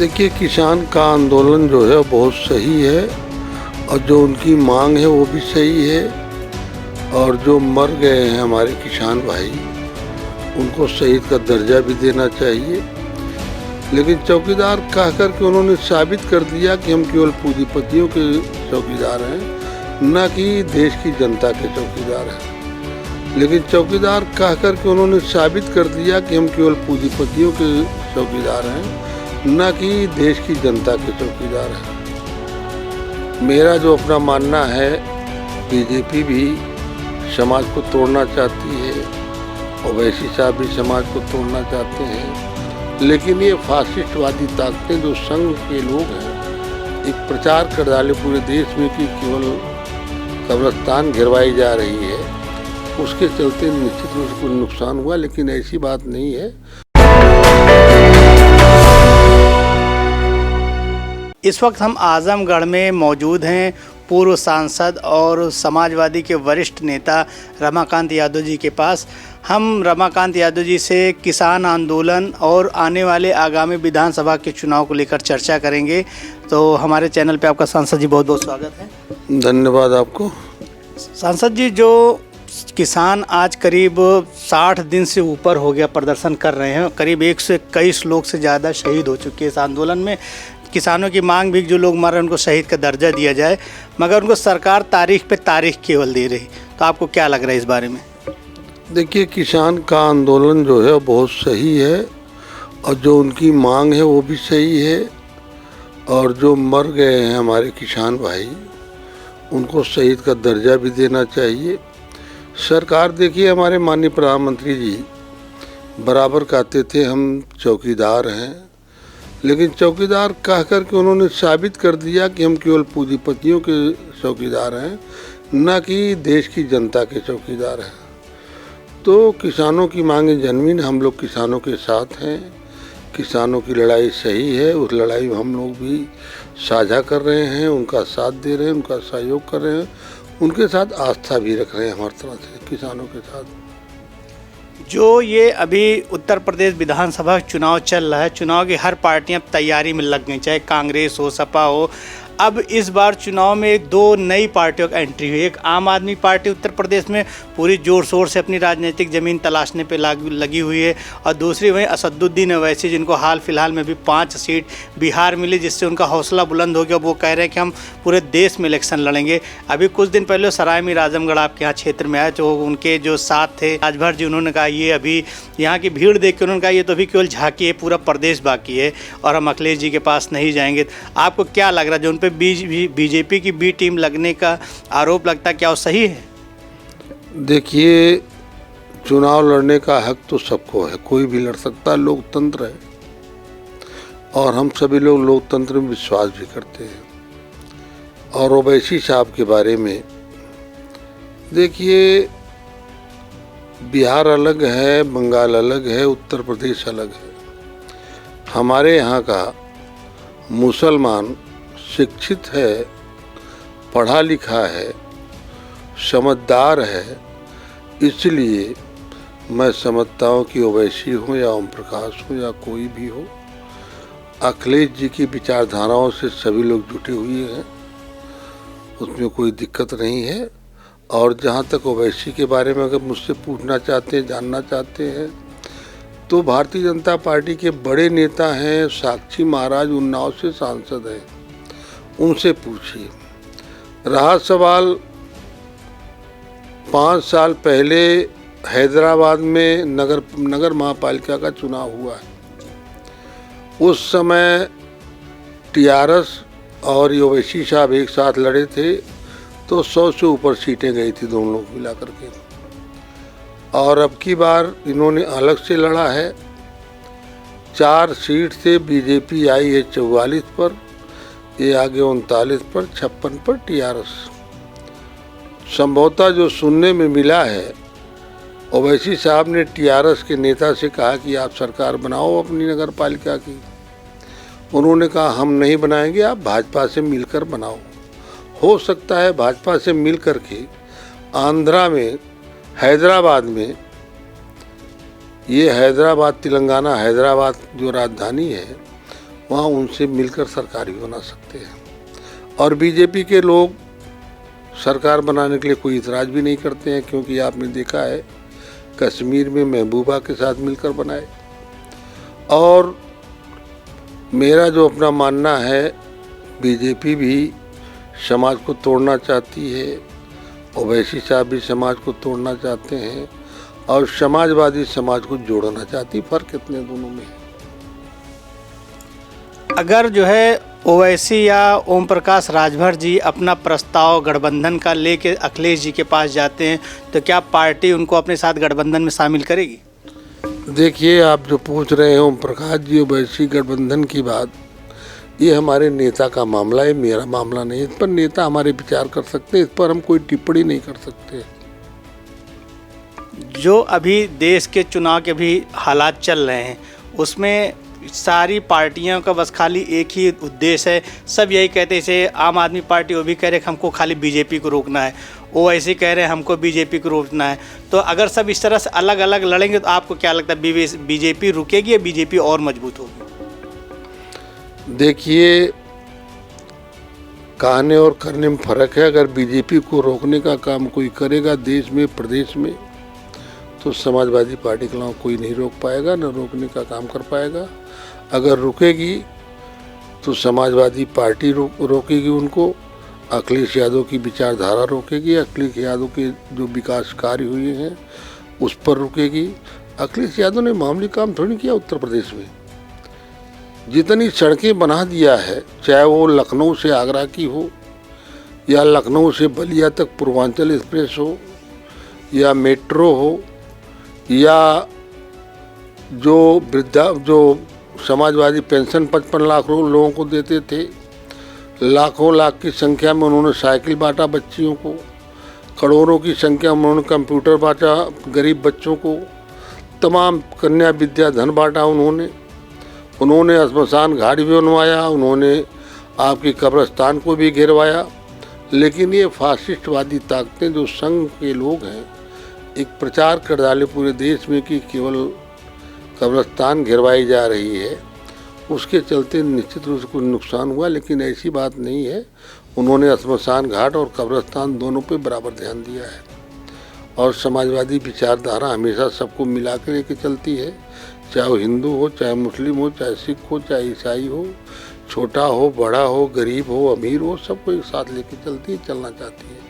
देखिए, किसान का आंदोलन जो है बहुत सही है और जो उनकी मांग है वो भी सही है। और जो मर गए हैं हमारे किसान भाई, उनको शहीद का दर्जा भी देना चाहिए। लेकिन चौकीदार कह कर के उन्होंने साबित कर दिया कि हम केवल पूंजीपतियों के चौकीदार हैं, न कि देश की जनता के चौकीदार हैं। लेकिन चौकीदार कह कर के उन्होंने साबित कर दिया कि हम केवल पूंजीपतियों के चौकीदार हैं, न कि देश की जनता के चौकीदार हैं। मेरा जो अपना मानना है, बीजेपी भी समाज को तोड़ना चाहती है, ओवैसी साहब भी समाज को तोड़ना चाहते हैं। लेकिन ये फासिस्टवादी ताकतें जो संघ के लोग हैं, एक प्रचार कर डाले पूरे देश में कि केवल कब्रिस्तान गिरवाई जा रही है, उसके चलते निश्चित रूप से कुछ नुकसान हुआ। लेकिन ऐसी बात नहीं है। इस वक्त हम आजमगढ़ में मौजूद हैं पूर्व सांसद और समाजवादी के वरिष्ठ नेता रमाकांत यादव जी के पास। हम रमाकांत यादव जी से किसान आंदोलन और आने वाले आगामी विधानसभा के चुनाव को लेकर चर्चा करेंगे। तो हमारे चैनल पे आपका सांसद जी बहुत बहुत स्वागत है। धन्यवाद आपको। सांसद जी, जो किसान आज करीब 60 दिन से ऊपर हो गया प्रदर्शन कर रहे हैं, करीब 121 लोग से ज़्यादा शहीद हो चुके हैं इस आंदोलन में। किसानों की मांग भी, जो लोग मर रहे हैं उनको शहीद का दर्जा दिया जाए, मगर उनको सरकार तारीख पे तारीख केवल दे रही। तो आपको क्या लग रहा है इस बारे में? देखिए, किसान का आंदोलन जो है बहुत सही है और जो उनकी मांग है वो भी सही है। और जो मर गए हैं हमारे किसान भाई, उनको शहीद का दर्जा भी देना चाहिए। सरकार, देखिए, हमारे माननीय प्रधानमंत्री जी बराबर कहते थे हम चौकीदार हैं, लेकिन चौकीदार कह कर के उन्होंने साबित कर दिया कि हम केवल पूंजीपतियों के चौकीदार हैं, न कि देश की जनता के चौकीदार हैं। तो किसानों की मांगें जनमीन, हम लोग किसानों के साथ हैं। किसानों की लड़ाई सही है, उस लड़ाई में हम लोग भी साझा कर रहे हैं, उनका साथ दे रहे हैं, उनका सहयोग कर रहे हैं, उनके साथ आस्था भी रख रहे हैं हर तरह से किसानों के साथ। जो ये अभी उत्तर प्रदेश विधानसभा चुनाव चल रहा है, चुनाव की हर पार्टियां तैयारी में लग गई, चाहे कांग्रेस हो, सपा हो। अब इस बार चुनाव में दो नई पार्टियों की एंट्री हुई। एक आम आदमी पार्टी उत्तर प्रदेश में पूरी जोर शोर से अपनी राजनीतिक ज़मीन तलाशने पे लगी हुई है, और दूसरी वहीं असदुद्दीन ओवैसी, जिनको हाल फिलहाल में भी 5 सीट बिहार मिली, जिससे उनका हौसला बुलंद हो गया। वो कह रहे हैं कि हम पूरे देश में इलेक्शन लड़ेंगे। अभी कुछ दिन पहले सराय मीर आजमगढ़ आपके यहाँ क्षेत्र में आए, तो उनके जो साथ थे राजभर जी, उन्होंने कहा ये अभी यहाँ की भीड़ देख के उन्होंने कहा ये तो अभी केवल झांकी है, पूरा प्रदेश बाकी है और हम अखिलेश जी के पास नहीं जाएंगे। आपको क्या लग रहा है, जो उन पर बीजेपी की बी टीम लगने का आरोप लगता है, क्या वो सही है? देखिए, चुनाव लड़ने का हक तो सबको है, कोई भी लड़ सकता है, लोकतंत्र है और हम सभी लोग लोकतंत्र में विश्वास भी करते हैं। और ओवैसी साहब के बारे में देखिए, बिहार अलग है, बंगाल अलग है, उत्तर प्रदेश अलग है। हमारे यहाँ का मुसलमान शिक्षित है, पढ़ा लिखा है, समझदार है। इसलिए मैं समझता हूँ कि ओवैसी हो या ओम प्रकाश हो या कोई भी हो, अखिलेश जी की विचारधाराओं से सभी लोग जुटे हुए हैं, उसमें कोई दिक्कत नहीं है। और जहाँ तक ओवैसी के बारे में अगर मुझसे पूछना चाहते हैं, जानना चाहते हैं, तो भारतीय जनता पार्टी के बड़े नेता हैं, साक्षी महाराज उन्नाव से सांसद हैं, उनसे पूछिए। रहा सवाल, 5 साल पहले हैदराबाद में नगर महापालिका का चुनाव हुआ है। उस समय टीआरएस और ओवैसी साहब एक साथ लड़े थे, तो 100 से ऊपर सीटें गई थी दोनों लोग मिला करके। और अब की बार इन्होंने अलग से लड़ा है। 4 सीट से बीजेपी आई है 44 पर, ये आगे 39 पर, 56 पर टीआरएस। संभवतः जो सुनने में मिला है, ओवैसी साहब ने टीआरएस के नेता से कहा कि आप सरकार बनाओ अपनी नगर पालिका की। उन्होंने कहा हम नहीं बनाएंगे, आप भाजपा से मिलकर बनाओ। हो सकता है भाजपा से मिल कर के आंध्रा में, हैदराबाद में, ये हैदराबाद तेलंगाना, हैदराबाद जो राजधानी है, वहाँ उनसे मिलकर सरकार भी बना सकते हैं। और बीजेपी के लोग सरकार बनाने के लिए कोई इतराज़ भी नहीं करते हैं, क्योंकि आपने देखा है कश्मीर में महबूबा के साथ मिलकर बनाए। और मेरा जो अपना मानना है, बीजेपी भी समाज को तोड़ना चाहती है, ओवैसी साहब भी समाज को तोड़ना चाहते हैं, और समाजवादी समाज को जोड़ना चाहती। फ़र्क इतने दोनों में है। अगर जो है ओवैसी या ओम प्रकाश राजभर जी अपना प्रस्ताव गठबंधन का लेके अखिलेश जी के पास जाते हैं, तो क्या पार्टी उनको अपने साथ गठबंधन में शामिल करेगी? देखिए, आप जो पूछ रहे हैं ओम प्रकाश जी ओवैसी गठबंधन की बात, ये हमारे नेता का मामला है, मेरा मामला नहीं। इस पर नेता हमारे विचार कर सकते हैं, इस पर हम कोई टिप्पणी नहीं कर सकते। जो अभी देश के चुनाव के भी हालात चल रहे हैं, उसमें सारी पार्टियों का बस खाली एक ही उद्देश्य है। सब यही कहते हैं, जैसे आम आदमी पार्टी वो भी कह रहे हैं हमको खाली बीजेपी को रोकना है, वो ऐसे कह रहे हैं हमको बीजेपी को रोकना है। तो अगर सब इस तरह से अलग अलग लड़ेंगे तो आपको क्या लगता है, बीजेपी रुकेगी या बीजेपी और मजबूत होगी? देखिए, कहने और करने में फ़र्क है। अगर बीजेपी को रोकने का काम कोई करेगा देश में, प्रदेश में, तो समाजवादी पार्टी के अलावा कोई नहीं रोक पाएगा, न रोकने का काम कर पाएगा। अगर रुकेगी तो समाजवादी पार्टी रोकेगी उनको, अखिलेश यादव की विचारधारा रोकेगी, अखिलेश यादव के जो विकास कार्य हुए हैं उस पर रुकेगी। अखिलेश यादव ने मामूली काम थोड़ी किया उत्तर प्रदेश में। जितनी सड़कें बना दिया है, चाहे वो लखनऊ से आगरा की हो, या लखनऊ से बलिया तक पूर्वांचल एक्सप्रेस हो, या मेट्रो हो, या जो समाजवादी पेंशन 55 लाख लोगों को देते थे, लाखों लाख की संख्या में उन्होंने साइकिल बांटा बच्चियों को, करोड़ों की संख्या में उन्होंने कंप्यूटर बांटा गरीब बच्चों को, तमाम कन्या विद्या धन बांटा उन्होंने श्मशान घाट भी बनवाया, उन्होंने आपकी कब्रिस्तान को भी गिरवाया। लेकिन ये फासिस्टवादी ताकतें जो संघ के लोग हैं, एक प्रचार कर डाले पूरे देश में कि केवल कब्रिस्तान गिरवाई जा रही है, उसके चलते निश्चित रूप से कुछ नुकसान हुआ। लेकिन ऐसी बात नहीं है, उन्होंने श्मशान घाट और कब्रिस्तान दोनों पे बराबर ध्यान दिया है। और समाजवादी विचारधारा हमेशा सबको मिला के लेके चलती है, चाहे वो हिंदू हो, चाहे मुस्लिम हो, चाहे सिख हो, चाहे ईसाई हो, छोटा हो, बड़ा हो, गरीब हो, अमीर हो, सबको एक साथ लेके चलती है, चलना चाहती है।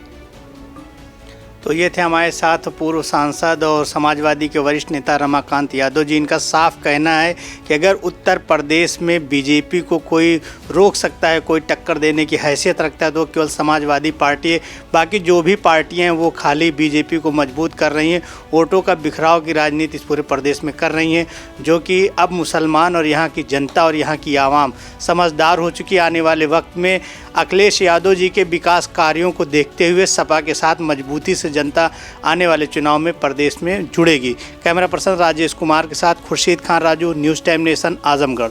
तो ये थे हमारे साथ पूर्व सांसद और समाजवादी के वरिष्ठ नेता रमाकांत यादव जी। इनका साफ कहना है कि अगर उत्तर प्रदेश में बीजेपी को कोई रोक सकता है, कोई टक्कर देने की हैसियत रखता है, तो केवल समाजवादी पार्टी है। बाकी जो भी पार्टियां हैं वो खाली बीजेपी को मजबूत कर रही हैं, वोटों का बिखराव की राजनीति इस पूरे प्रदेश में कर रही हैं, जो कि अब मुसलमान और यहाँ की जनता और यहाँ की आवाम समझदार हो चुकी है। आने वाले वक्त में अखिलेश यादव जी के विकास कार्यों को देखते हुए सपा के साथ मजबूती से जनता आने वाले चुनाव में प्रदेश में जुड़ेगी। कैमरा पर्सन राजेश कुमार के साथ Khurshid Khan Raju, news time nation, Azamgarh.